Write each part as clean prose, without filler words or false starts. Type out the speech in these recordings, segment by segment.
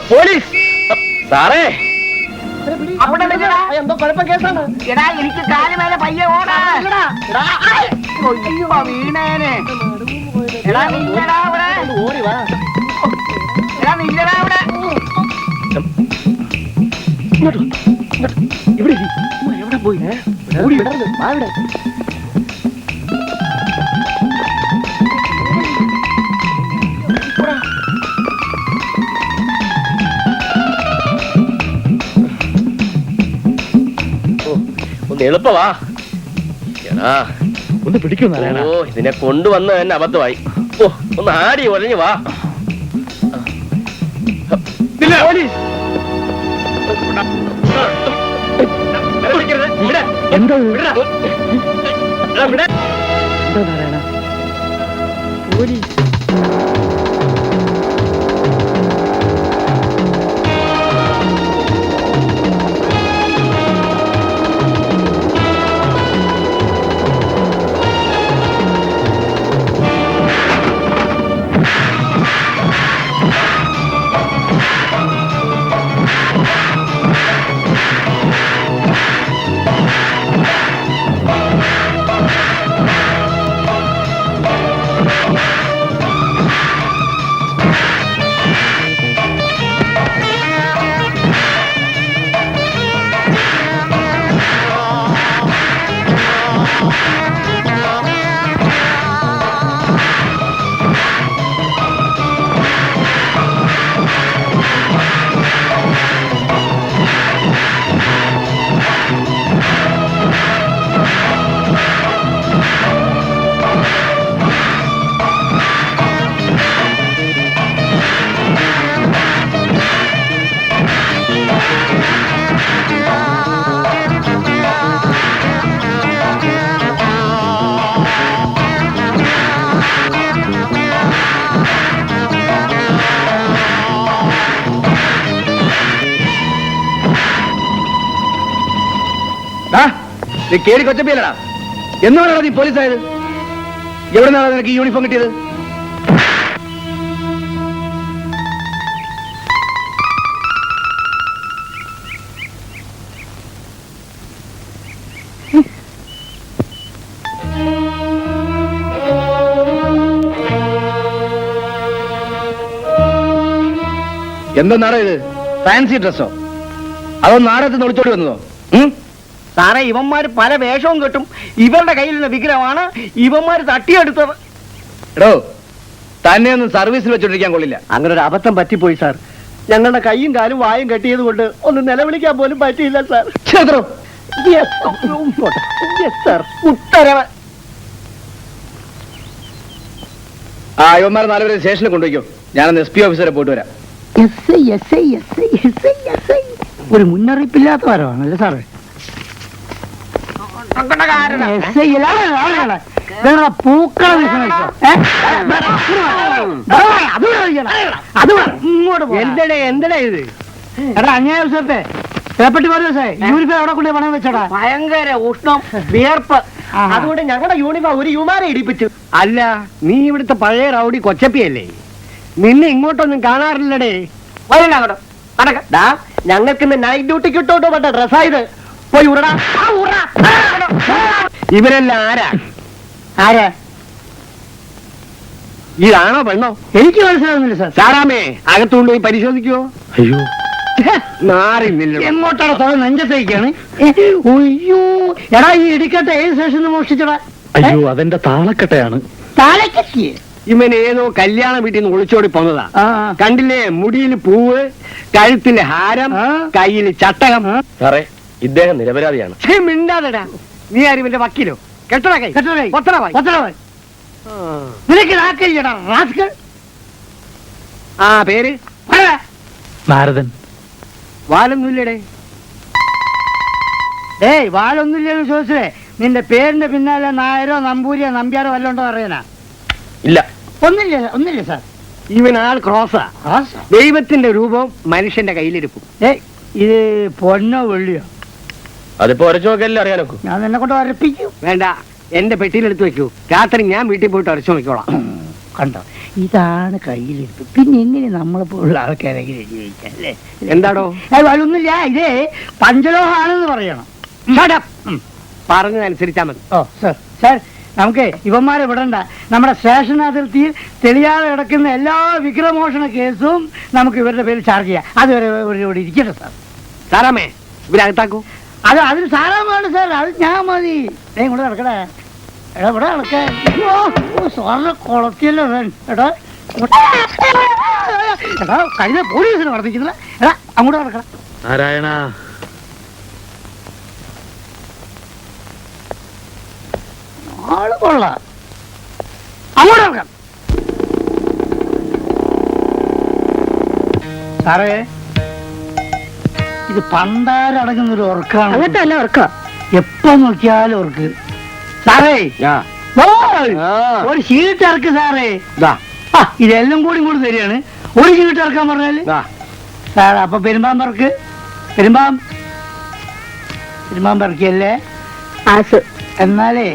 Police സാറേ, എന്തോ കുഴപ്പം കേസാണ്. എടാ എനിക്ക് കാലുമേലെ പയ്യെ ഓടാ. വീണേനെ. എടാ നില്ലടാ അവിടെ. ഓടി വാ. എടാ നില്ലടാ അവിടെ. ഇവിടെ എവിടെ പോയി? ഓടി വിടരുത്. വാ ഇവിടെ. ഒന്ന് എളുപ്പവാ. എടാ ഒന്ന് പിടിക്കും നാരായണ. ഓ, ഇതിനെ കൊണ്ടുവന്ന് തന്നെ അബദ്ധമായി. ഓ, ഒന്ന് ആടി ഒഴഞ്ഞു വാ. പോലീസ്. എന്താ നാരായണ? പോലീസ്. നീ കേറി കൊച്ചപ്പിയല്ലടാ. എന്നാണ് നീ പോലീസായത്? എവിടെ നിന്നാണ് നിനക്ക് ഈ യൂണിഫോം കിട്ടിയത്? എന്തെന്നാടാ ഇത്? ഫാൻസി ഡ്രസ്സോ അതോ നാടകത്തിൽ ഒളിച്ചോടി വന്നതോ? സാറേ, ഇവന്മാര് പല വേഷവും കെട്ടും. ഇവരുടെ കയ്യിലുള്ള വിഗ്രഹമാണ് ഇവന്മാര് തട്ടിയെടുത്തത്. എടോ, തന്നെ ഒന്നും സർവീസിൽ വെച്ചോണ്ടിരിക്കാൻ കൊള്ളില്ല. അങ്ങനെ ഒരു അബദ്ധം പറ്റിപ്പോയി സാർ. ഞങ്ങളുടെ കൈയും കാലും വായും കെട്ടിയത് കൊണ്ട് ഒന്ന് നിലവിളിക്കാൻ പോലും പറ്റിയില്ല സാർ. ഉത്തരവ്. ആ ഇവന്മാരെ 4 പേരെ സ്റ്റേഷനിൽ കൊണ്ടുപോയിക്കോ. ഞാനൊന്ന് SP ഓഫീസറെ പോയിട്ട് വരാം. ഒരു മുന്നറിയിപ്പില്ലാത്ത വരവാണല്ലേ സാറേ? പൂക്കള എന്തടാ ഇത്? എടാ അന്യായ ദിവസത്തെ പേപ്പട്ടി ദിവസേ യൂണിഫോം എവിടെ കൊണ്ട് പണയം വെച്ചടാ? ഭയങ്കര ഉഷ്ണം, വിയർപ്പ്. അതുകൊണ്ട് ഞങ്ങളുടെ യൂണിഫോം ഒരു യുമാരെ ഇടിപ്പിച്ചു. അല്ല, നീ ഇവിടുത്തെ പഴയ റൗഡി കൊച്ചപ്പിയല്ലേ? നിന്നെ ഇങ്ങോട്ടൊന്നും കാണാറില്ലടേ. ഞങ്ങൾക്ക് ഇന്ന് നൈറ്റ് ഡ്യൂട്ടി കിട്ടോട്ടോ പറ്റ ഡ്രസ്സായത്. പോയി ഉറടാ. ഇവരെല്ലാം ആരാ? ഇതാണോ പെണ്ണോ? എനിക്ക് മനസ്സിലാവുന്നില്ല സാർ. സാറാമേ, അകത്തുകൊണ്ട് പോയി പരിശോധിക്കുവോ? അയ്യോ, നാറിന്നില്ല. എങ്ങോട്ടാണ് സാർ? നെഞ്ചത്തേക്കാണ്. അയ്യോ, എടാ ഈ ഇടിക്കട്ടെ ഏത് സ്റ്റേഷനിൽ മോഷ്ടിച്ചടാ? അയ്യോ, അതെന്റെ താളക്കട്ടയാണ്. താലക്കട്ടിയെ? ഇവൻ ഏതോ കല്യാണ വീട്ടിൽ നിന്ന് ഒളിച്ചോടി പോന്നതാ. കണ്ടില്ലേ, മുടിയിൽ പൂവ്, കഴുത്തില് ഹാരം, കയ്യില് ചട്ടകം. സാറേ, ഇദ്ദേഹം നിരപരാധിയാണ്. മിണ്ടാതെടാ. നീ ആരും ഇവന്റെ വക്കീലോ? കെട്ടണ കൈ. നിനക്ക് നാക്കില്ലടാ റാസ്കൽ. ആ പേര് നാരദൻ. വാലൊന്നുമില്ലടേ. വാലൊന്നുമില്ലെന്ന് ചോദിച്ചേ. നിന്റെ പേരിന്റെ പിന്നാലെ നായരോ നമ്പൂരിയോ നമ്പ്യാരോ വല്ല ഉണ്ടോ അറിയാനാ? ഇല്ല. ഒന്നില്ല സാർ. ഇവൻ ആൾ ക്രോസാ. ദൈവത്തിന്റെ രൂപം മനുഷ്യന്റെ കയ്യിലിരിപ്പും. ഇത് പൊന്നോ വെള്ളിയോ? അതിപ്പോ ഉരച്ചു നോക്കിയല്ലേ അറിയാനൊക്കെ. ഞാൻ നിന്നെ കൊണ്ട് ഉരപ്പിക്കും. വേണ്ട, എന്റെ പെട്ടിയിലെടുത്ത് വെക്കൂ. രാത്രി ഞാൻ വീട്ടിൽ പോയിട്ട് ഉരച്ചു നോക്കിക്കോളാം. കണ്ടോ ഇതാണ് കയ്യിലിരിപ്പ്. പിന്നെ എങ്ങനെ നമ്മളെ പോലുള്ള ആൾക്കാരെ അല്ലേ? എന്താടോ ഒന്നുമില്ല, ഇതേ പഞ്ചലോഹാണെന്ന് പറയണം. പറഞ്ഞതനുസരിച്ചാ മതി. ഓ സാർ സാർ, നമുക്ക് ഇവന്മാരെ വിടണ്ട. നമ്മുടെ സ്റ്റേഷൻ അതിർത്തിയിൽ തെളിയാതെ കിടക്കുന്ന എല്ലാ വിഗ്രഹമോഷണ കേസും നമുക്ക് ഇവരുടെ പേരിൽ ചാർജ് ചെയ്യാം. അതുവരെ ഇവിടെ ഇരിക്കട്ടെ സാർ. സാറാമേ ഇവരകത്താക്കൂ. അതിന് സാറാമാണ് സാർ, അത് ഞാൻ മതി. ഇങ്ങോട്ട് നടക്കടേ, എടാ ഇവിടെ നടക്കേ. സാറിനെ കുളത്തിയല്ലോ എടാ. എടാ കഴിഞ്ഞ പോലീസിനെ വർദ്ധിക്കുന്നില്ല. എടാ അങ്ങോട്ട് നടക്കണം. നാരായണ, ആള് കൊള്ളാം. അങ്ങോട്ട് നടക്കാം. സാറേ, ഇത് പണ്ടാരടങ്ങുന്ന ഒരു ഉറക്കാണ്. അങ്ങനത്തെ അല്ല ഉറക്ക. എപ്പോ നോക്കിയാലും ഉറക്ക്. സാറേ ഒരു ഷീട്ട് ഇറക്ക് സാറേ. ഇതെല്ലാം കൂടി ഇങ്ങോട്ട് തരികയാണ്. ഒരു ഷീട്ട് ഇറക്കാൻ പറഞ്ഞാല് സാർ. അപ്പൊ പെരുമ്പാമ്പറക്ക് പെരുമ്പാമ്പറക്കല്ലേ ആസ്. എന്നാലേ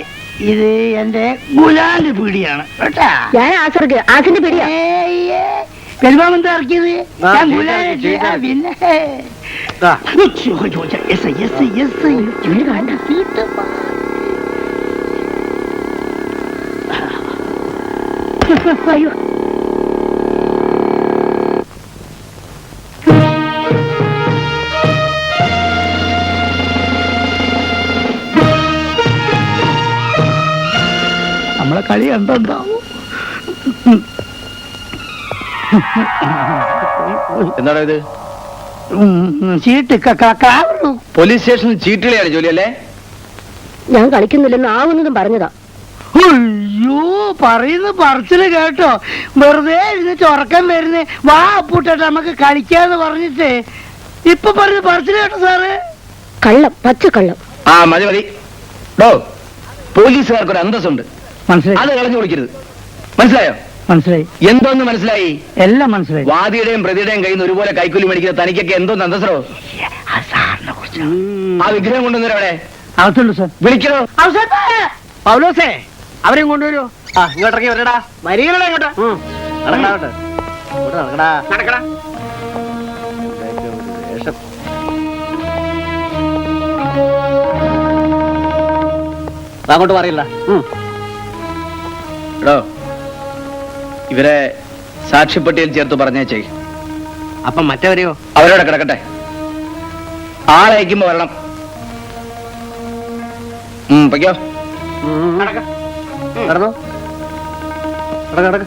ഇത് എന്റെ ഗുലാന്റെ പീടിയാണ് കേട്ടാ. ഞാൻ ആസർക്ക് ആസിന്റെ പിടിയാ. പെരുമ്പാമ്പെന്താ ഇറക്കിയത്? ഞാൻ ഗുലാൻ പിന്നെ അയ്യോ നമ്മളെ കളി കണ്ടുണ്ടാവും. എന്താണോ ഇത്? ചീട്ട് പോലീസ് സ്റ്റേഷനിൽ ചീട്ടുകളിയാണ് ജോലി അല്ലേ? ഞാൻ കളിക്കുന്നില്ലെന്ന് ആവുന്നതും പറഞ്ഞതാ. അയ്യോ, പറയുന്ന പറച്ചില് കേട്ടോ. വെറുതെ ഇരുന്നിട്ട് ഉറക്കം വരുന്നേ. വാ പൂട്ടെ നമുക്ക് കളിക്കാന്ന് പറഞ്ഞിട്ട് ഇപ്പൊ പറഞ്ഞ പറച്ചില് കേട്ടോ സാറ്. കള്ളം, പച്ചക്കള്ളം. ആ മതി മതി. ഡോ, പോലീസുകാർക്കൊരു അന്തസ്സുണ്ട്, മനസ്സിലായി? അത് കളഞ്ഞു കുടിക്കരുത്. മനസ്സിലായോ? മനസ്സിലായി. എന്തോന്ന് മനസ്സിലായി? എല്ലാം മനസ്സിലായി. വാദിയുടെയും പ്രതിയുടെയും കയ്യിൽ നിന്ന് ഒരുപോലെ കൈക്കൂലി മേടിക്കുന്ന തനിക്കൊക്കെ എന്തോന്ന് അന്തസ്സോ? ആ വിഗ്രഹം കൊണ്ടുവന്നവരെ അവിടെ അകത്തുള്ളൂ സാർ. വിളിക്കണോ? പൗലോസേ, അവരെയും കൊണ്ടുവരൂ. ഇങ്ങോട്ടേക്ക് വരടാ. വരികളെ ഇങ്ങോട്ട് നടക്കടാ. നടക്കടാ. അങ്ങോട്ട് പറയില്ല. എടോ, ഇവരെ സാക്ഷിപ്പട്ടിയിൽ ചേർത്ത് പറഞ്ഞേച്ചേ. അപ്പം മറ്റവരെയോ? അവരോടെ കിടക്കട്ടെ. ആളയക്കുമ്പോ വരണം. പൊയ്ക്കോ. നടന്നോ. നടക്ക.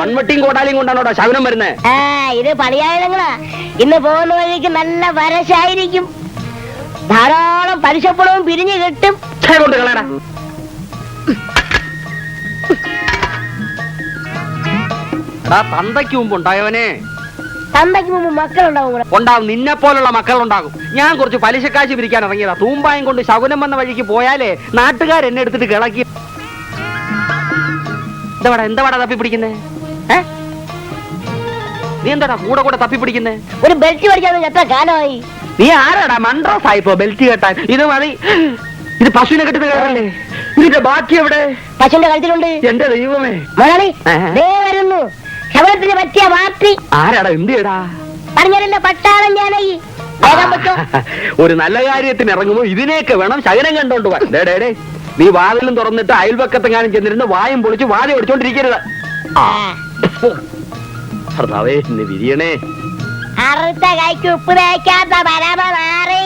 മൺവെട്ടിയും കോടാലിയും കൊണ്ടാണോടാ ശകുനം വരുന്നേ? ഇത് പണിയായുധങ്ങളാ. ഇന്ന് പോകുന്ന വഴിക്ക് നല്ല വരശായിരിക്കും. ധാരാളം പലിശപ്പണവും പിരിഞ്ഞു കിട്ടും. കൊണ്ട് കളയടാ. തന്തയ്ക്ക് മുമ്പ് ഉണ്ടായവനെ തന്തയ്ക്ക് മുമ്പ് മക്കളുണ്ടാവും. ഉണ്ടാവും. നിന്നെ പോലുള്ള മക്കളുണ്ടാകും. ഞാൻ കുറച്ച് പലിശക്കാശ് പിരിക്കാൻ ഇറങ്ങിയതാ. തൂമ്പായം കൊണ്ട് ശകുനം വന്ന വഴിക്ക് പോയാലേ നാട്ടുകാരെന്നെ എടുത്തിട്ട് കിളക്കി. എന്താടാ തപ്പി പിടിക്കുന്നേ? നീ എന്താടാ കൂടെ തപ്പി പിടിക്കുന്നേ? ഒരു ബെൽറ്റ് പഠിക്കാൻ എത്ര കാലമായി? നീ ആരാടാ മൺട്രോസ് ആയിപ്പോ ബെൽറ്റ് കെട്ടാൻ? ഇത് മതി. ഇത് പശുവിനെ കെട്ടുന്ന കേറല്ലേ? ഇതിന്റെ ബാക്കി എവിടെ? പശുവിന്റെ കഴുത്തിലുണ്ട്. എന്റെ ദൈവമേ, മുതലാളി ദേ വരുന്നു. ശബരത്തിന് പറ്റിയ പാർട്ടി. ആരാടാ? എന്തിയടാ? പറഞ്ഞിരുന്ന പട്ടാളം ഞാനായി. ഒരു നല്ല കാര്യത്തിന് ഇറങ്ങുമ്പോ ഇതിനെയൊക്കെ വേണം ശകനം കണ്ടോണ്ട് പോവാൻ. ഡേ, നീ വാതിലും തുറന്നിട്ട് അയൽവക്കത്തെങ്ങാനും ചെന്നിരുന്ന് വായും പൊളിച്ച് വാതി ഓടിച്ചോണ്ടിരിക്കരുത്. ഭർത്താവേ, ഇന്ന് വിരിയണേ. അറുത്ത കൈക്ക് ഉപ്പ് തേക്കാത്ത പരമ മാറി.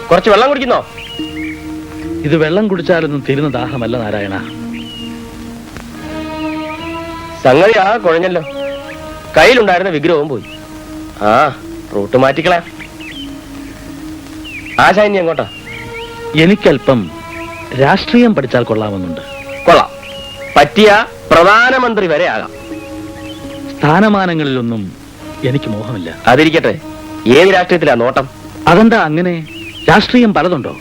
കുറച്ച് വെള്ളം കുടിക്കുന്നോ? ഇത് വെള്ളം കുടിച്ചാലൊന്നും തീരുന്ന ദാഹമല്ല നാരായണ. സംഗതി ആ കുഴഞ്ഞല്ലോ. കയ്യിലുണ്ടായിരുന്ന വിഗ്രഹവും പോയി. ആ റൂട്ട് മാറ്റിക്കളാ. ആശാന്യ എങ്ങോട്ടാ? എനിക്കല്പം രാഷ്ട്രീയം പഠിച്ചാൽ കൊള്ളാമെന്നുണ്ട്. കൊള്ളാം. പറ്റിയ പ്രധാനമന്ത്രി വരെ ആകാം. സ്ഥാനമാനങ്ങളിലൊന്നും എനിക്ക് മോഹമില്ല. അതിരിക്കട്ടെ, ഏത് രാഷ്ട്രീയത്തിലാ നോട്ടം? അതെന്താ അങ്ങനെ? രാഷ്ട്രീയം പലതുണ്ടോ?